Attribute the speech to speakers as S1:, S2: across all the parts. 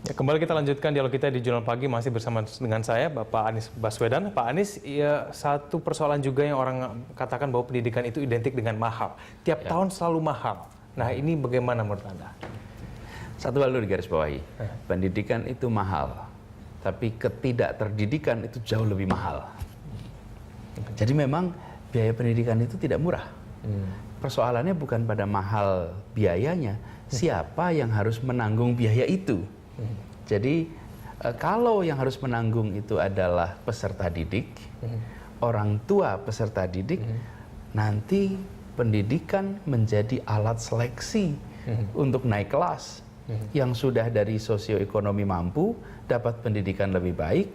S1: Ya, kembali kita lanjutkan dialog kita di Jurnal Pagi, masih bersama dengan saya, Bapak Anies Baswedan. Pak Anies, ya, satu persoalan juga yang orang katakan bahwa pendidikan itu identik dengan mahal. Tiap tahun selalu mahal. Nah, ini bagaimana menurut Anda?
S2: Satu hal dulu digarisbawahi, pendidikan itu mahal, tapi ketidakterdidikan itu jauh lebih mahal. Jadi memang biaya pendidikan itu tidak murah. Persoalannya bukan pada mahal biayanya, siapa yang harus menanggung biaya itu. Jadi kalau yang harus menanggung itu adalah peserta didik, orang tua peserta didik, nanti pendidikan menjadi alat seleksi untuk naik kelas. Yang sudah dari sosioekonomi mampu dapat pendidikan lebih baik,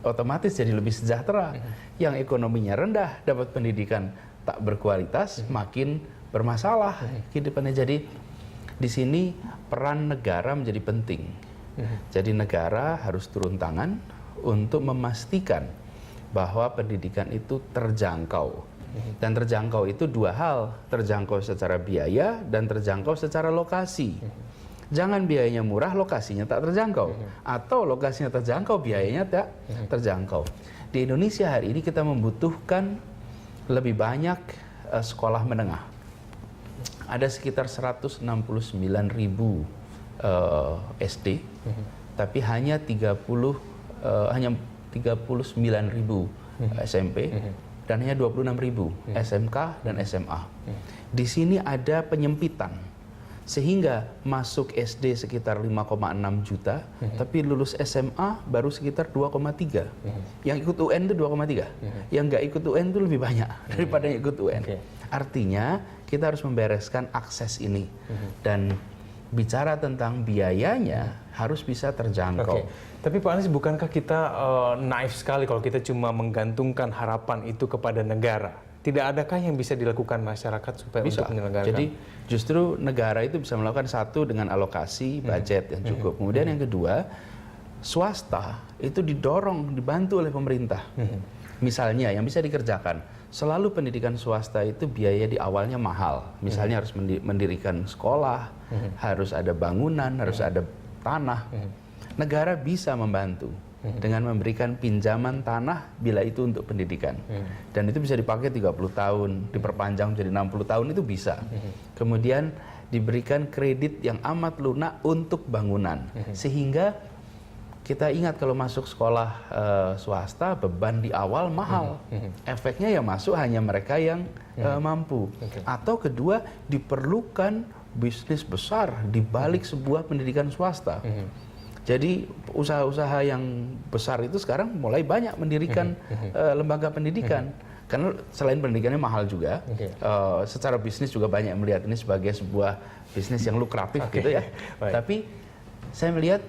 S2: otomatis jadi lebih sejahtera. Yang ekonominya rendah dapat pendidikan tak berkualitas, makin bermasalah kehidupannya. Jadi di sini peran negara menjadi penting. Jadi negara harus turun tangan untuk memastikan bahwa pendidikan itu terjangkau. Dan terjangkau itu dua hal, terjangkau secara biaya dan terjangkau secara lokasi. Jangan biayanya murah, lokasinya tak terjangkau. Atau lokasinya terjangkau, biayanya tak terjangkau. Di Indonesia hari ini kita membutuhkan lebih banyak sekolah menengah. Ada sekitar 169.000 SD, tapi hanya 39.000 SMP dan hanya 26.000 SMK dan SMA. Di sini ada penyempitan, sehingga masuk SD sekitar 5,6 juta, tapi lulus SMA baru sekitar 2,3. Yang ikut UN itu 2,3. Yang nggak ikut UN itu lebih banyak daripada yang ikut UN. Artinya kita harus membereskan akses ini. Dan bicara tentang biayanya harus bisa terjangkau.
S1: Tapi Pak Anies, bukankah kita naif sekali kalau kita cuma menggantungkan harapan itu kepada negara? Tidak adakah yang bisa dilakukan masyarakat supaya untuk menyelenggarakan?
S2: Jadi justru negara itu bisa melakukan satu dengan alokasi budget yang cukup. Kemudian yang kedua, swasta itu didorong, dibantu oleh pemerintah. Misalnya yang bisa dikerjakan, selalu pendidikan swasta itu biaya di awalnya mahal. Misalnya harus mendirikan sekolah, harus ada bangunan, harus ada tanah. Negara bisa membantu dengan memberikan pinjaman tanah bila itu untuk pendidikan. Dan itu bisa dipakai 30 tahun, diperpanjang menjadi 60 tahun, itu bisa. Kemudian diberikan kredit yang amat lunak untuk bangunan. Sehingga kita ingat kalau masuk sekolah swasta, beban di awal mahal. Efeknya ya masuk hanya mereka yang mampu. Atau kedua, diperlukan bisnis besar di balik sebuah pendidikan swasta. Jadi usaha-usaha yang besar itu sekarang mulai banyak mendirikan lembaga pendidikan. Karena selain pendidikannya mahal juga, secara bisnis juga banyak melihat ini sebagai sebuah bisnis yang lukratif gitu ya. Tapi saya melihat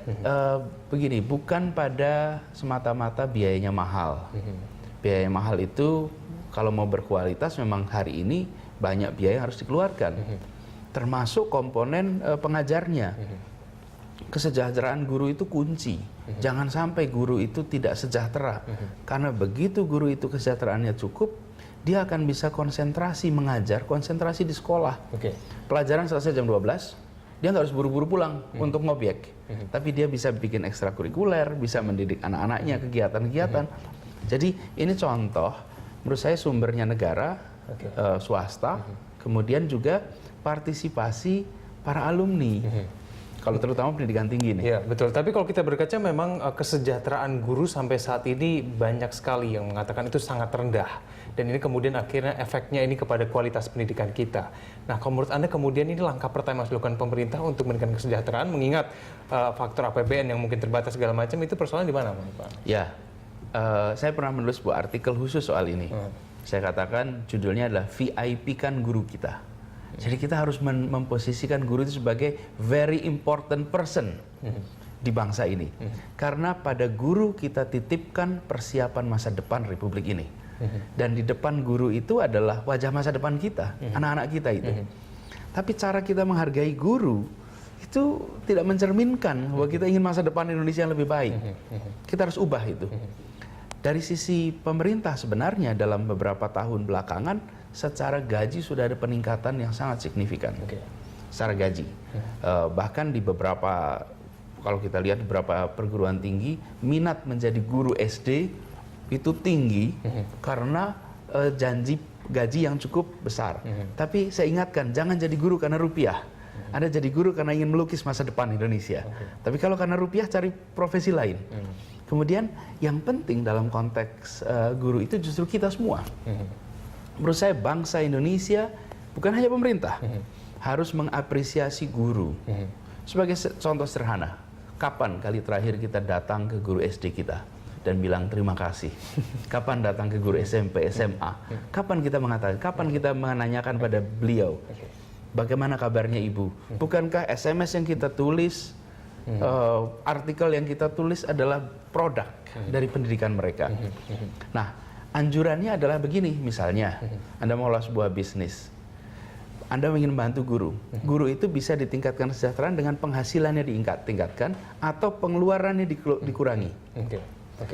S2: begini, bukan pada semata-mata biayanya mahal. Biaya mahal itu kalau mau berkualitas memang hari ini banyak biaya yang harus dikeluarkan. Termasuk komponen pengajarnya. Kesejahteraan guru itu kunci. Jangan sampai guru itu tidak sejahtera. Karena begitu guru itu kesejahteraannya cukup, dia akan bisa konsentrasi mengajar, konsentrasi di sekolah. Pelajaran selesai jam 12, dia nggak harus buru-buru pulang untuk ngobjek. Tapi dia bisa bikin ekstrakurikuler, bisa mendidik anak-anaknya, kegiatan-kegiatan. Jadi ini contoh, menurut saya sumbernya negara, swasta, kemudian juga partisipasi para alumni. Kalau terutama pendidikan tinggi nih.
S1: Ya, betul. Tapi kalau kita berkaca memang kesejahteraan guru sampai saat ini banyak sekali yang mengatakan itu sangat rendah. Dan ini kemudian akhirnya efeknya ini kepada kualitas pendidikan kita. Nah, kalau menurut Anda kemudian ini langkah pertama yang dilakukan pemerintah untuk meningkatkan kesejahteraan, mengingat faktor APBN yang mungkin terbatas segala macam, itu persoalan di mana, Pak?
S2: Ya, saya pernah menulis sebuah artikel khusus soal ini. Saya katakan judulnya adalah VIP-kan guru kita. Jadi kita harus memposisikan guru itu sebagai very important person di bangsa ini. Karena pada guru kita titipkan persiapan masa depan Republik ini. Dan di depan guru itu adalah wajah masa depan kita, anak-anak kita itu. Tapi cara kita menghargai guru itu tidak mencerminkan bahwa kita ingin masa depan Indonesia yang lebih baik. Kita harus ubah itu. Dari sisi pemerintah sebenarnya dalam beberapa tahun belakangan secara gaji sudah ada peningkatan yang sangat signifikan. Secara gaji. Bahkan di beberapa kalau kita lihat beberapa perguruan tinggi, minat menjadi guru SD itu tinggi karena janji gaji yang cukup besar. Tapi saya ingatkan, jangan jadi guru karena rupiah. Anda jadi guru karena ingin melukis masa depan Indonesia. Tapi kalau karena rupiah, cari profesi lain. Kemudian yang penting dalam konteks guru itu justru kita semua. Menurut saya bangsa Indonesia, bukan hanya pemerintah, harus mengapresiasi guru. Sebagai contoh sederhana, kapan kali terakhir kita datang ke guru SD kita dan bilang terima kasih? Kapan datang ke guru SMP, SMA? Kapan kita mengatakan, kapan kita menanyakan pada beliau, bagaimana kabarnya ibu? Bukankah SMS yang kita tulis, artikel yang kita tulis adalah produk dari pendidikan mereka? Nah, anjurannya adalah begini, misalnya, Anda mau sebuah bisnis, Anda ingin membantu guru. Guru itu bisa ditingkatkan kesejahteraan dengan penghasilannya ditingkatkan atau pengeluarannya dikurangi.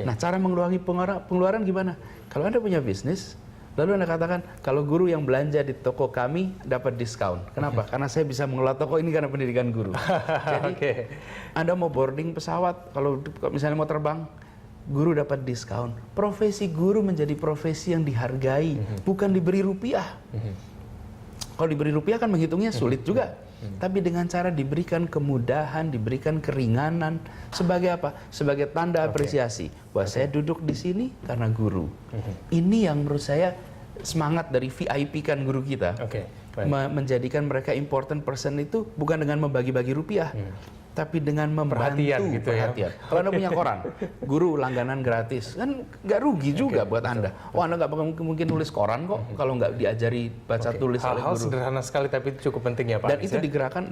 S2: Nah, cara mengurangi pengeluaran gimana? Kalau Anda punya bisnis, lalu Anda katakan, kalau guru yang belanja di toko kami dapat diskon. Kenapa? Karena saya bisa mengelola toko ini karena pendidikan guru. Jadi, Anda mau boarding pesawat, kalau misalnya mau terbang, guru dapat diskon. Profesi guru menjadi profesi yang dihargai, bukan diberi rupiah. Kalau diberi rupiah kan menghitungnya sulit juga. Tapi dengan cara diberikan kemudahan, diberikan keringanan, sebagai apa? Sebagai tanda apresiasi bahwa saya duduk di sini karena guru. Ini yang menurut saya semangat dari VIP kan guru kita. Menjadikan mereka important person itu bukan dengan membagi-bagi rupiah, tapi dengan membantu perhatian. Ya? Kalau Anda punya koran, guru langganan gratis, kan nggak rugi juga buat Anda. Oh, Anda nggak mungkin nulis koran kok kalau nggak diajari baca tulis oleh
S1: hal-hal
S2: guru.
S1: sederhana sekali tapi itu cukup penting ya Pak.
S2: Dan itu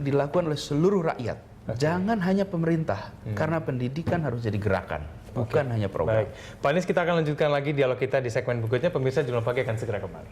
S2: dilakukan oleh seluruh rakyat. Jangan hanya pemerintah, karena pendidikan harus jadi gerakan, bukan hanya program.
S1: Baik, Pak Anies, kita akan lanjutkan lagi dialog kita di segmen berikutnya. Pemirsa Jurnal Pagi akan segera kembali.